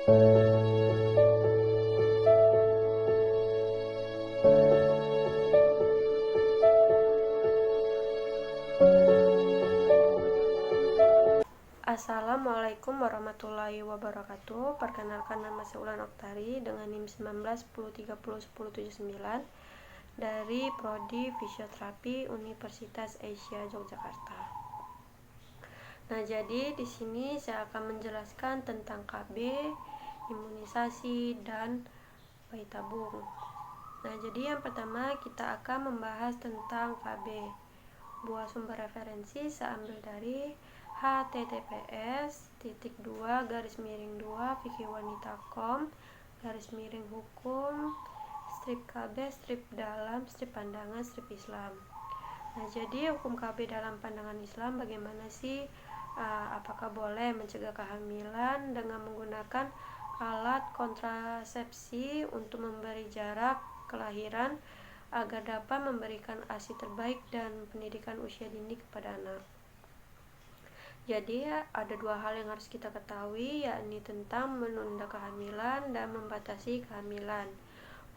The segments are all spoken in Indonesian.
Assalamualaikum warahmatullahi wabarakatuh. Perkenalkan, nama saya Ulan Oktari dengan NIM 19 10 30 10 79 dari Prodi Fisioterapi Universitas Asia Yogyakarta. Nah, jadi di sini saya akan menjelaskan tentang KB, imunisasi, dan bayi tabung. Nah, jadi yang pertama kita akan membahas tentang KB. Buah sumber referensi saya ambil dari https://2-fikihwanita.com/hukum strip KB strip dalam strip pandangan strip Islam. Nah, jadi hukum KB dalam pandangan Islam bagaimana sih? Apakah boleh mencegah kehamilan dengan menggunakan alat kontrasepsi untuk memberi jarak kelahiran agar dapat memberikan ASI terbaik dan pendidikan usia dini kepada anak. Jadi ada dua hal yang harus kita ketahui, yakni tentang menunda kehamilan dan membatasi kehamilan.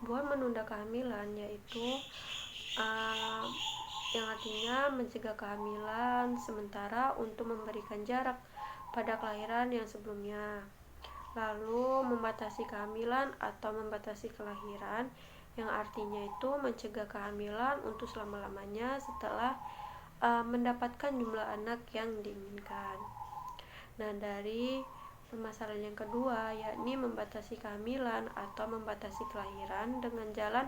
Buat menunda kehamilan yaitu yang artinya mencegah kehamilan sementara untuk memberikan jarak pada kelahiran yang sebelumnya. Lalu membatasi kehamilan atau membatasi kelahiran yang artinya itu mencegah kehamilan untuk selama-lamanya setelah mendapatkan jumlah anak yang diinginkan. Nah, dari permasalahan yang kedua yakni membatasi kehamilan atau membatasi kelahiran dengan jalan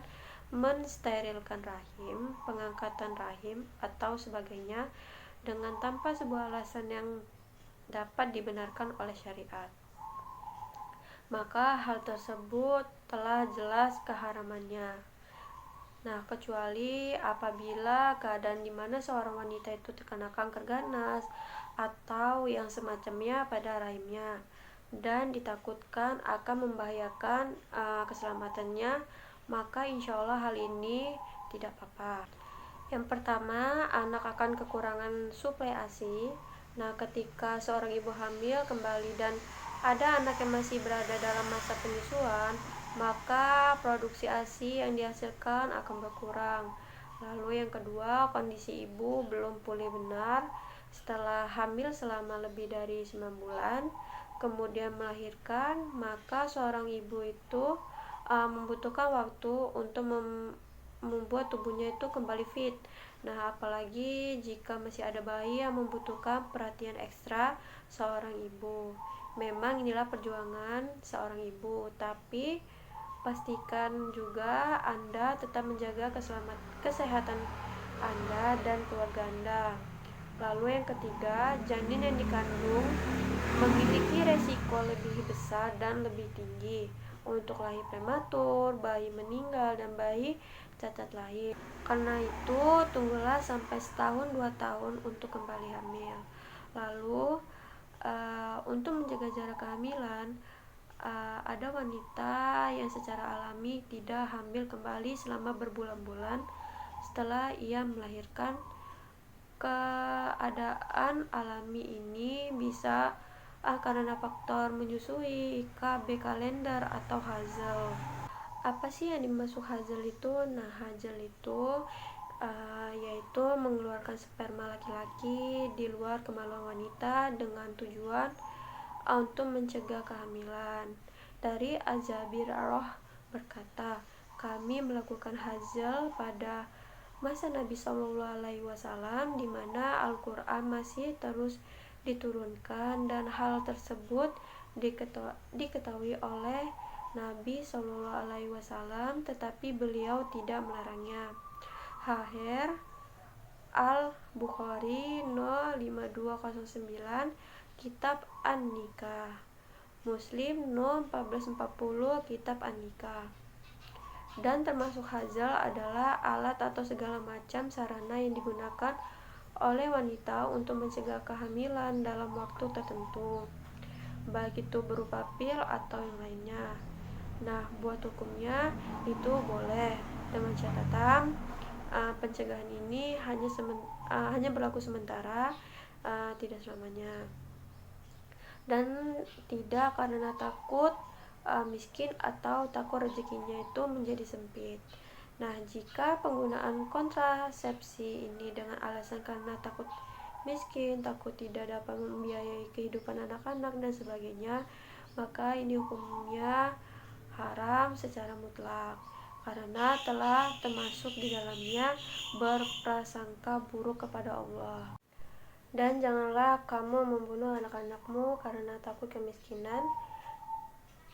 mensterilkan rahim, pengangkatan rahim atau sebagainya dengan tanpa sebuah alasan yang dapat dibenarkan oleh syariat. Maka hal tersebut telah jelas keharamannya. Nah, kecuali apabila keadaan di mana seorang wanita itu terkena kanker ganas atau yang semacamnya pada rahimnya dan ditakutkan akan membahayakan keselamatannya, maka insya Allah hal ini tidak apa-apa. Yang pertama, anak akan kekurangan suplai ASI. Nah, ketika seorang ibu hamil kembali dan ada anak yang masih berada dalam masa penyusuan, maka produksi ASI yang dihasilkan akan berkurang. Lalu yang kedua, kondisi ibu belum pulih benar setelah hamil selama lebih dari 9 bulan, kemudian melahirkan, maka seorang ibu itu membutuhkan waktu untuk membuat tubuhnya itu kembali fit. Nah, apalagi jika masih ada bayi yang membutuhkan perhatian ekstra seorang ibu. Memang inilah perjuangan seorang ibu, tapi pastikan juga Anda tetap menjaga kesehatan Anda dan keluarga Anda. Lalu yang ketiga, janin yang dikandung memiliki resiko lebih besar dan lebih tinggi untuk lahir prematur, bayi meninggal, dan bayi cacat lahir. Karena itu, tunggulah sampai setahun 2 tahun untuk kembali hamil. Lalu, untuk menjaga jarak kehamilan, ada wanita yang secara alami tidak hamil kembali selama berbulan-bulan setelah ia melahirkan. Keadaan alami ini bisa karena faktor menyusui, KB kalender, atau Hazel. Apa sih yang dimaksud Hazel itu? Nah, Hazel itu yaitu mengeluarkan sperma laki-laki di luar kemaluan wanita dengan tujuan untuk mencegah kehamilan. Dari Az-Zabirah berkata, kami melakukan Hazel pada masa Nabi SAW di mana Al-Quran masih terus diturunkan dan hal tersebut diketahui oleh Nabi SAW, tetapi beliau tidak melarangnya. Haher Al-Bukhari No 5209, Kitab An-Nikah. Muslim No 1440, Kitab An-Nikah. Dan termasuk Hazel adalah alat atau segala macam sarana yang digunakan oleh wanita untuk mencegah kehamilan dalam waktu tertentu, baik itu berupa pil atau yang lainnya. Nah, buat hukumnya itu boleh dengan catatan pencegahan ini hanya berlaku sementara, tidak selamanya, dan tidak karena takut miskin atau takut rezekinya itu menjadi sempit. Nah, jika penggunaan kontrasepsi ini dengan alasan karena takut miskin, takut tidak dapat membiayai kehidupan anak-anak dan sebagainya, maka ini hukumnya haram secara mutlak karena telah termasuk di dalamnya berprasangka buruk kepada Allah. Dan janganlah kamu membunuh anak-anakmu karena takut kemiskinan.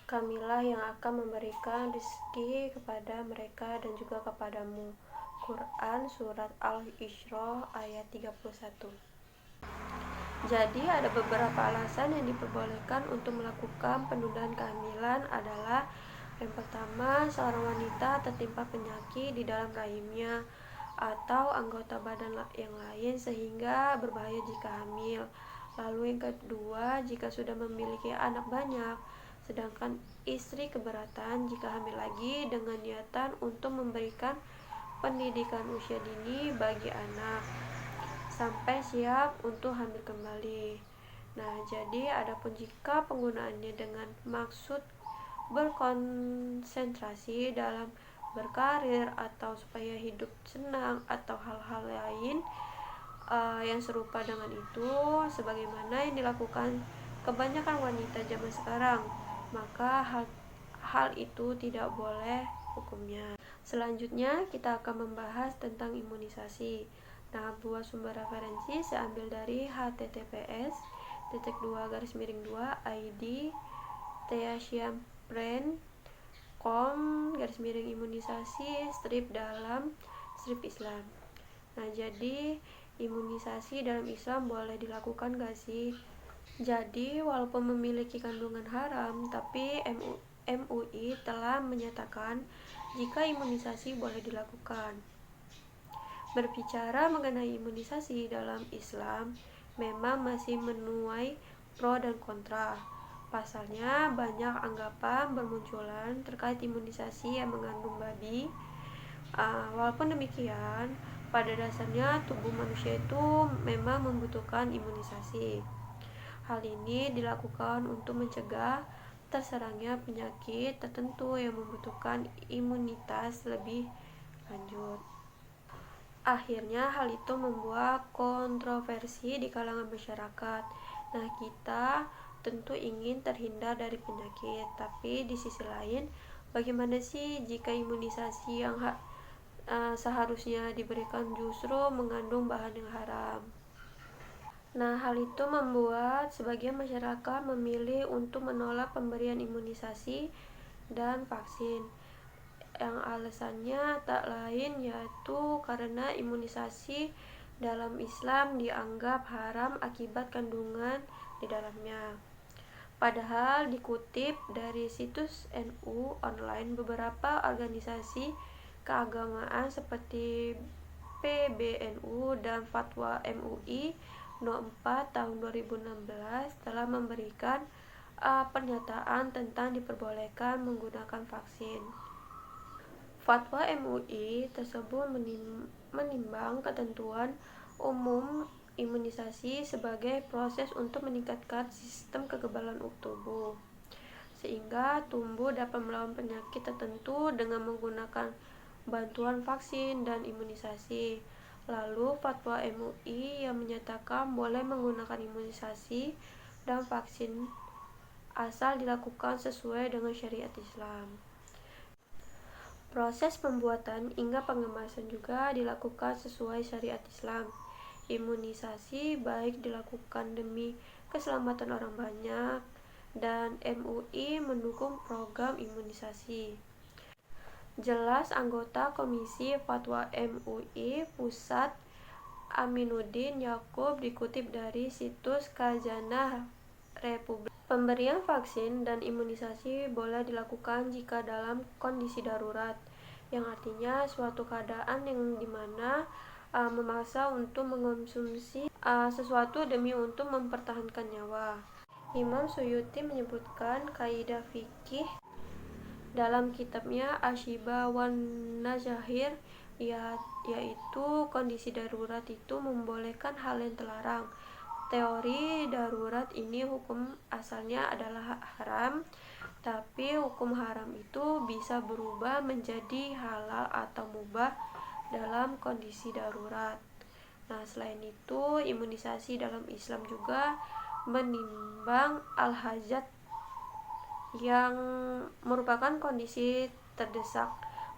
Kamilah yang akan memberikan rezeki kepada mereka dan juga kepadamu. Quran Surat Al-Isra ayat 31. Jadi ada beberapa alasan yang diperbolehkan untuk melakukan penundaan kehamilan adalah: yang pertama, seorang wanita tertimpa penyakit di dalam rahimnya atau anggota badan yang lain sehingga berbahaya jika hamil. Lalu yang kedua, jika sudah memiliki anak banyak, sedangkan istri keberatan jika hamil lagi dengan niatan untuk memberikan pendidikan usia dini bagi anak sampai siap untuk hamil kembali. Nah, jadi adapun jika penggunaannya dengan maksud berkonsentrasi dalam berkarir atau supaya hidup senang atau hal-hal lain yang serupa dengan itu sebagaimana yang dilakukan kebanyakan wanita zaman sekarang, maka hal itu tidak boleh hukumnya. Selanjutnya kita akan membahas tentang imunisasi. Nah, buat sumber referensi saya ambil dari https://2-id teasiampren.com/imunisasi strip dalam strip Islam. Nah, jadi imunisasi dalam Islam boleh dilakukan gak sih? Jadi walaupun memiliki kandungan haram, tapi MUI telah menyatakan jika imunisasi boleh dilakukan. Berbicara mengenai imunisasi dalam Islam memang masih menuai pro dan kontra. Pasalnya banyak anggapan bermunculan terkait imunisasi yang mengandung babi. Walaupun demikian, pada dasarnya tubuh manusia itu memang membutuhkan imunisasi. Hal ini dilakukan untuk mencegah terserangnya penyakit tertentu yang membutuhkan imunitas lebih lanjut. Akhirnya hal itu membuat kontroversi di kalangan masyarakat. Nah, kita tentu ingin terhindar dari penyakit, tapi di sisi lain, bagaimana sih jika imunisasi yang seharusnya diberikan justru mengandung bahan yang haram? Nah, hal itu membuat sebagian masyarakat memilih untuk menolak pemberian imunisasi dan vaksin. Yang alasannya tak lain yaitu karena imunisasi dalam Islam dianggap haram akibat kandungan di dalamnya. Padahal dikutip dari situs NU online, beberapa organisasi keagamaan seperti PBNU dan Fatwa MUI No. 4 tahun 2016 telah memberikan pernyataan tentang diperbolehkan menggunakan vaksin. Fatwa MUI tersebut menimbang ketentuan umum imunisasi sebagai proses untuk meningkatkan sistem kekebalan tubuh, sehingga tubuh dapat melawan penyakit tertentu dengan menggunakan bantuan vaksin dan imunisasi. Lalu Fatwa MUI yang menyatakan boleh menggunakan imunisasi dan vaksin asal dilakukan sesuai dengan syariat Islam. Proses pembuatan hingga pengemasan juga dilakukan sesuai syariat Islam. Imunisasi baik dilakukan demi keselamatan orang banyak, dan MUI mendukung program imunisasi. Jelas anggota Komisi Fatwa MUI Pusat Aminuddin Yaqub dikutip dari situs Khazanah Republik. Pemberian vaksin dan imunisasi boleh dilakukan jika dalam kondisi darurat, yang artinya suatu keadaan yang dimana memaksa untuk mengonsumsi sesuatu demi untuk mempertahankan nyawa. Imam Suyuti menyebutkan kaidah fikih dalam kitabnya Ashiba wan Nazahir, yaitu kondisi darurat itu membolehkan hal yang terlarang. teori darurat ini hukum asalnya adalah haram, tapi hukum haram itu bisa berubah menjadi halal atau mubah dalam kondisi darurat. Nah, selain itu, imunisasi dalam Islam juga menimbang al-hajat yang merupakan kondisi terdesak.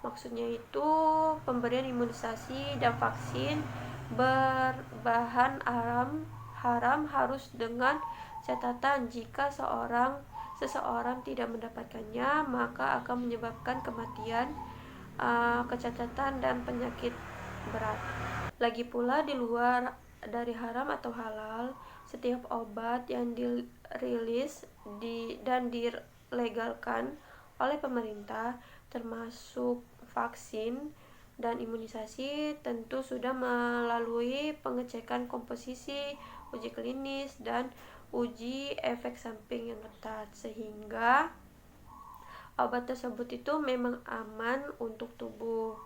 Maksudnya itu pemberian imunisasi dan vaksin berbahan haram harus dengan catatan jika seseorang tidak mendapatkannya maka akan menyebabkan kematian, kecacatan dan penyakit berat. Lagi pula di luar dari haram atau halal, setiap obat yang dirilis dan dilegalkan oleh pemerintah, termasuk vaksin dan imunisasi, tentu sudah melalui pengecekan komposisi, uji klinis, dan uji efek samping yang ketat, sehingga obat tersebut itu memang aman untuk tubuh.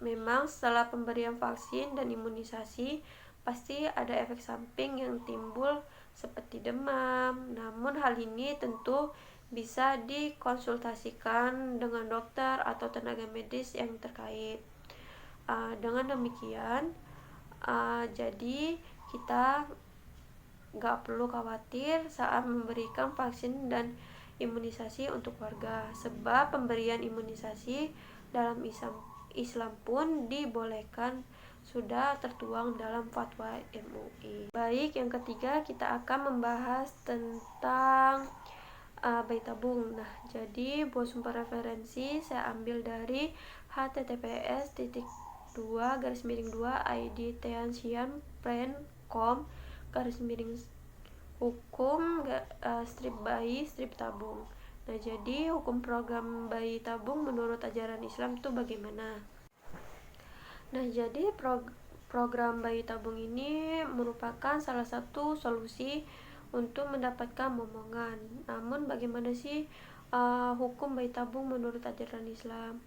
Memang setelah pemberian vaksin dan imunisasi pasti ada efek samping yang timbul seperti demam. Namun hal ini tentu bisa dikonsultasikan dengan dokter atau tenaga medis yang terkait. Dengan demikian, jadi kita gak perlu khawatir saat memberikan vaksin dan imunisasi untuk warga, sebab pemberian imunisasi dalam Islam pun dibolehkan, sudah tertuang dalam fatwa MUI. Baik, yang ketiga kita akan membahas tentang bayi tabung. Nah, jadi buat sumber referensi saya ambil dari https://id.teansian.com/ hukum strip bayi strip tabung. Nah, jadi hukum program bayi tabung menurut ajaran Islam itu bagaimana? Nah, jadi program bayi tabung ini merupakan salah satu solusi untuk mendapatkan momongan. Namun bagaimana sih hukum bayi tabung menurut ajaran Islam?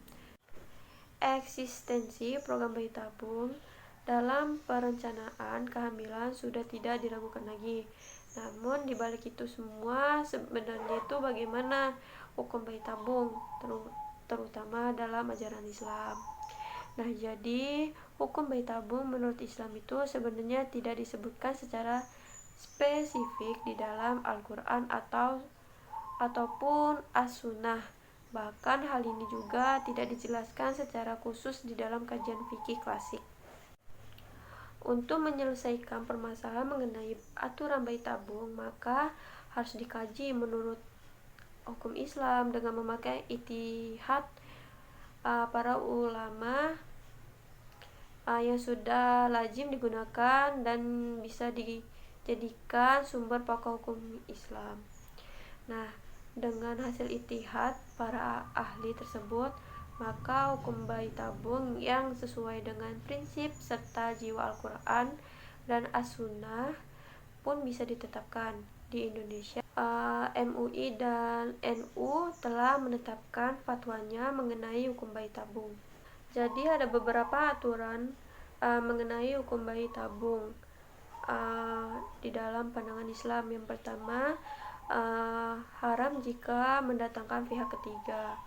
Eksistensi program bayi tabung dalam perencanaan kehamilan sudah tidak diragukan lagi. Namun dibalik itu semua sebenarnya itu bagaimana hukum bayi tabung terutama dalam ajaran Islam. Nah, jadi hukum bayi tabung menurut Islam itu sebenarnya tidak disebutkan secara spesifik di dalam Al-Quran ataupun As-Sunnah. Bahkan hal ini juga tidak dijelaskan secara khusus di dalam kajian fikih klasik. Untuk menyelesaikan permasalahan mengenai aturan bayi tabung, maka harus dikaji menurut hukum Islam dengan memakai ijtihad para ulama yang sudah lazim digunakan dan bisa dijadikan sumber pokok hukum Islam. Nah, dengan hasil ijtihad para ahli tersebut, maka hukum bayi tabung yang sesuai dengan prinsip serta jiwa Al-Quran dan As-Sunnah pun bisa ditetapkan. Di Indonesia, MUI dan NU telah menetapkan fatwanya mengenai hukum bayi tabung. Jadi ada beberapa aturan mengenai hukum bayi tabung di dalam pandangan Islam. Yang pertama, haram jika mendatangkan pihak ketiga.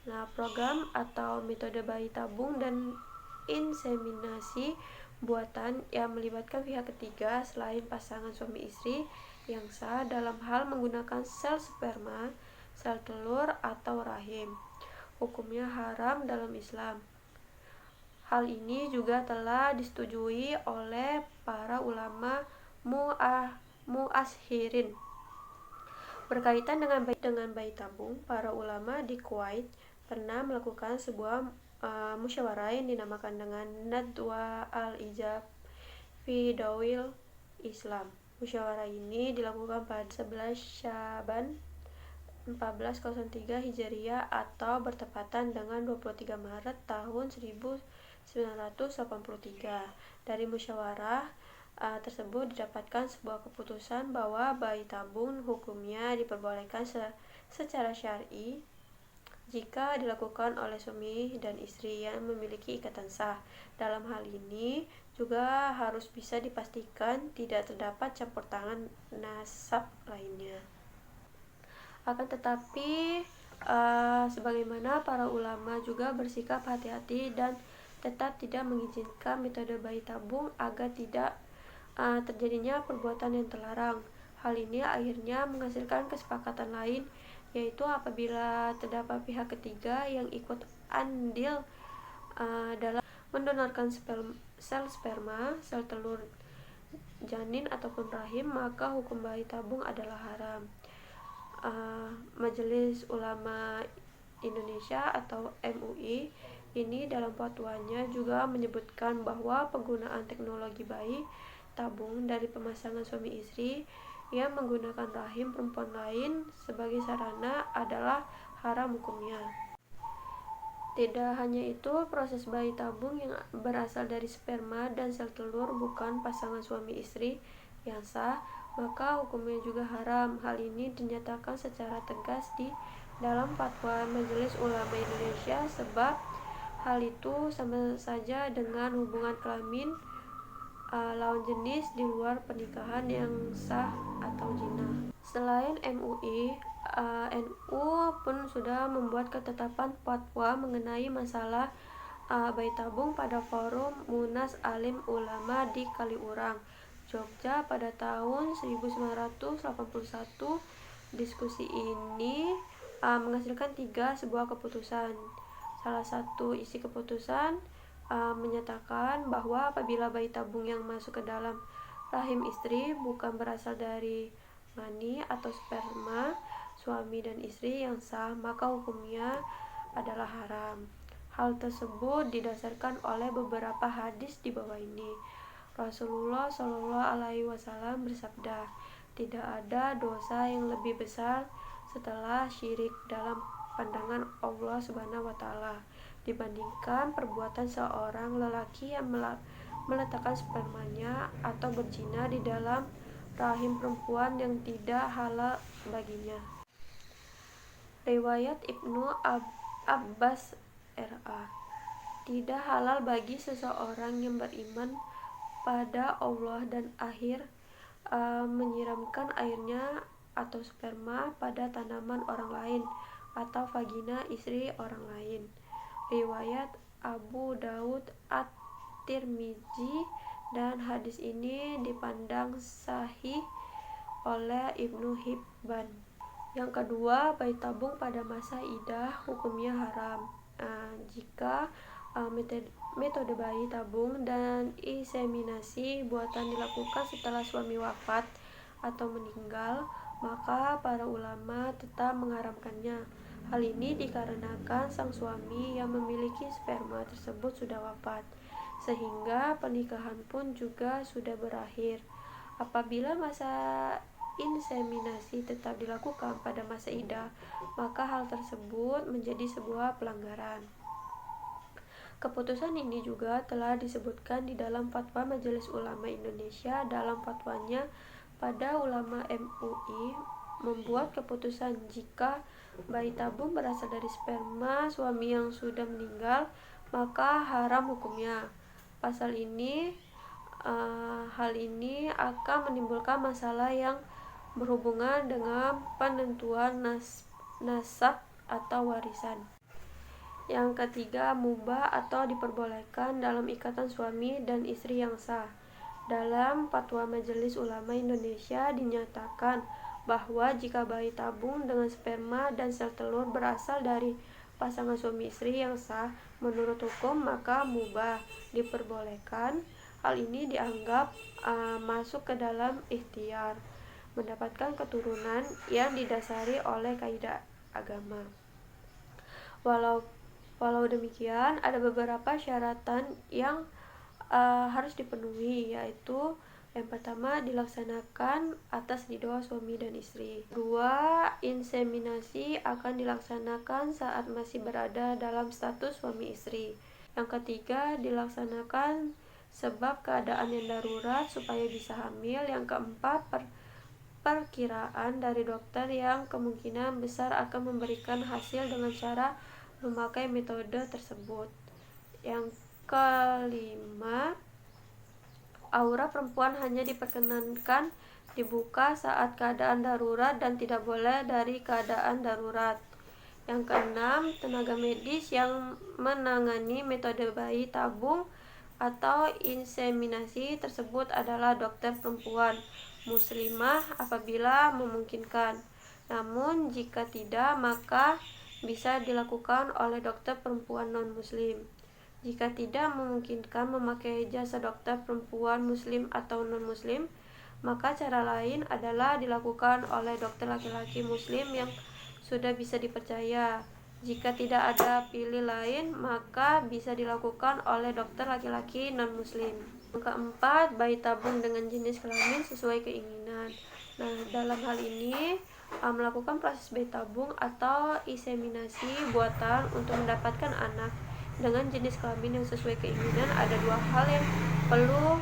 Nah, program atau metode bayi tabung dan inseminasi buatan yang melibatkan pihak ketiga selain pasangan suami istri yang sah dalam hal menggunakan sel sperma, sel telur, atau rahim, hukumnya haram dalam Islam. Hal ini juga telah disetujui oleh para ulama mu'ashirin. Berkaitan dengan bayi tabung, para ulama di Kuwait pernah melakukan sebuah musyawarah yang dinamakan dengan Nadwa al-Ijab fi Dawil Islam. Musyawarah ini dilakukan pada 11 Syaban 1403 Hijriah atau bertepatan dengan 23 Maret tahun 1983. Dari musyawarah tersebut didapatkan sebuah keputusan bahwa bayi tabung hukumnya diperbolehkan secara syar'i jika dilakukan oleh suami dan istri yang memiliki ikatan sah. Dalam hal ini Juga harus bisa dipastikan tidak terdapat campur tangan nasab lainnya. Akan tetapi, sebagaimana para ulama juga bersikap hati-hati dan tetap tidak mengizinkan metode bayi tabung agar tidak terjadinya perbuatan yang terlarang. Hal ini akhirnya menghasilkan kesepakatan lain, yaitu apabila terdapat pihak ketiga yang ikut andil dalam mendonorkan sel sperma, sel telur janin ataupun rahim, maka hukum bayi tabung adalah haram. Majelis Ulama Indonesia atau MUI ini dalam fatwanya juga menyebutkan bahwa penggunaan teknologi bayi tabung dari pemasangan suami istri yang menggunakan rahim perempuan lain sebagai sarana adalah haram hukumnya. Tidak hanya itu, proses bayi tabung yang berasal dari sperma dan sel telur bukan pasangan suami istri yang sah, maka hukumnya juga haram. Hal ini dinyatakan secara tegas di dalam fatwa Majelis Ulama Indonesia, sebab hal itu sama saja dengan hubungan kelamin lawan jenis di luar pernikahan yang sah atau zina. Selain MUI, NU pun sudah membuat ketetapan fatwa mengenai masalah bayi tabung pada forum Munas Alim Ulama di Kaliurang, Jogja pada tahun 1981. Diskusi ini menghasilkan 3 sebuah keputusan. Salah satu isi keputusan menyatakan bahwa apabila bayi tabung yang masuk ke dalam rahim istri bukan berasal dari mani atau sperma suami dan istri yang sah, maka hukumnya adalah haram. Hal tersebut didasarkan oleh beberapa hadis di bawah ini. Rasulullah Shallallahu Alaihi Wasallam bersabda, tidak ada dosa yang lebih besar setelah syirik dalam pandangan Allah Subhanahu Wa Taala dibandingkan perbuatan seorang lelaki yang meletakkan spermanya atau berzina di dalam rahim perempuan yang tidak halal baginya. Riwayat Ibnu Abbas R.A. Tidak halal bagi seseorang yang beriman pada Allah dan akhir menyiramkan airnya atau sperma pada tanaman orang lain atau vagina istri orang lain. Riwayat Abu Daud At-Tirmizi, dan hadis ini dipandang sahih oleh Ibnu Hibban. Yang kedua, bayi tabung pada masa idah hukumnya haram. Jika metode bayi tabung dan inseminasi buatan dilakukan setelah suami wafat atau meninggal, maka para ulama tetap mengharamkannya. Hal ini dikarenakan sang suami yang memiliki sperma tersebut sudah wafat, sehingga pernikahan pun juga sudah berakhir. Apabila masa inseminasi tetap dilakukan pada masa idah, maka hal tersebut menjadi sebuah pelanggaran. Keputusan ini juga telah disebutkan di dalam fatwa Majelis Ulama Indonesia. Dalam fatwanya, pada ulama MUI membuat keputusan jika bayi tabung berasal dari sperma suami yang sudah meninggal, maka haram hukumnya. Hal ini akan menimbulkan masalah yang berhubungan dengan penentuan nasab atau warisan. Yang ketiga, mubah atau diperbolehkan dalam ikatan suami dan istri yang sah. Dalam fatwa Majelis Ulama Indonesia dinyatakan bahwa jika bayi tabung dengan sperma dan sel telur berasal dari pasangan suami istri yang sah menurut hukum, maka mubah, diperbolehkan. Hal ini dianggap masuk ke dalam ikhtiar mendapatkan keturunan yang didasari oleh kaidah agama. Walau demikian, ada beberapa syaratan yang harus dipenuhi, yaitu yang pertama, dilaksanakan atas ridho suami dan istri. Dua, inseminasi akan dilaksanakan saat masih berada dalam status suami istri. Yang ketiga, dilaksanakan sebab keadaan yang darurat supaya bisa hamil. Yang keempat, perkiraan dari dokter yang kemungkinan besar akan memberikan hasil dengan cara memakai metode tersebut. Yang kelima, Aura perempuan hanya diperkenankan dibuka saat keadaan darurat dan tidak boleh dari keadaan darurat. Yang keenam, tenaga medis yang menangani metode bayi tabung atau inseminasi tersebut adalah dokter perempuan muslimah apabila memungkinkan. Namun jika tidak, maka bisa dilakukan oleh dokter perempuan non-muslim. Jika tidak memungkinkan memakai jasa dokter perempuan muslim atau non-muslim, maka cara lain adalah dilakukan oleh dokter laki-laki muslim yang sudah bisa dipercaya. Jika tidak ada pilih lain, maka bisa dilakukan oleh dokter laki-laki non-muslim. Yang keempat, bayi tabung dengan jenis kelamin sesuai keinginan. Nah, dalam hal ini melakukan proses bayi tabung atau inseminasi buatan untuk mendapatkan anak dengan jenis kelamin yang sesuai keinginan, ada dua hal yang perlu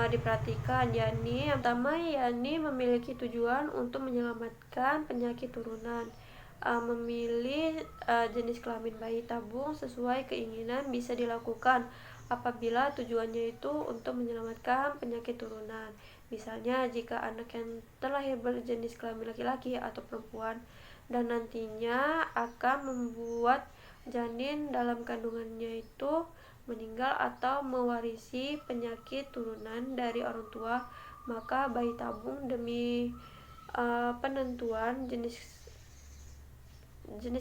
diperhatikan, yakni yang pertama memiliki tujuan untuk menyelamatkan penyakit turunan. Memilih jenis kelamin bayi tabung sesuai keinginan bisa dilakukan apabila tujuannya itu untuk menyelamatkan penyakit turunan. Misalnya jika anak yang terlahir berjenis kelamin laki-laki atau perempuan dan nantinya akan membuat janin dalam kandungannya itu meninggal atau mewarisi penyakit turunan dari orang tua, maka bayi tabung demi penentuan jenis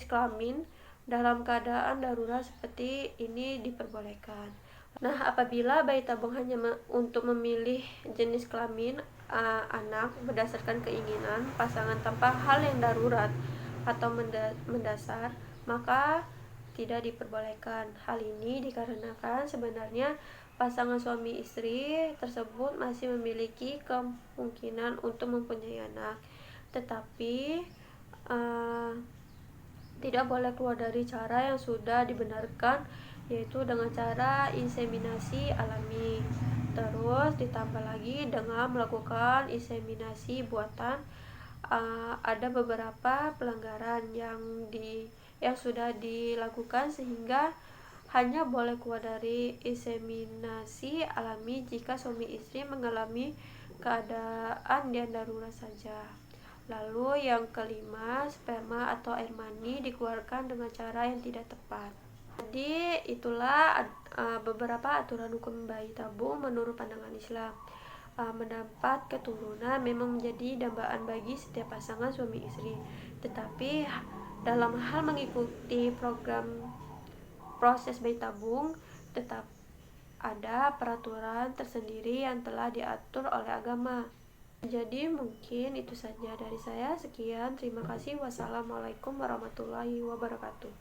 kelamin dalam keadaan darurat seperti ini diperbolehkan. Nah, apabila bayi tabung hanya untuk memilih jenis kelamin anak berdasarkan keinginan pasangan tanpa hal yang darurat atau mendasar, maka tidak diperbolehkan. Hal ini dikarenakan sebenarnya pasangan suami istri tersebut masih memiliki kemungkinan untuk mempunyai anak, tetapi tidak boleh keluar dari cara yang sudah dibenarkan, yaitu dengan cara inseminasi alami. Terus ditambah lagi dengan melakukan inseminasi buatan, ada beberapa pelanggaran yang sudah dilakukan sehingga hanya boleh keluar dari inseminasi alami jika suami istri mengalami keadaan yang darurat saja. Lalu yang kelima, sperma atau air mani dikeluarkan dengan cara yang tidak tepat. Jadi itulah beberapa aturan hukum bayi tabung menurut pandangan Islam. Mendapat keturunan memang menjadi dambaan bagi setiap pasangan suami istri, tetapi dalam hal mengikuti program proses bayi tabung tetap ada peraturan tersendiri yang telah diatur oleh agama. Jadi mungkin itu saja dari saya. Sekian, terima kasih. Wassalamualaikum warahmatullahi wabarakatuh.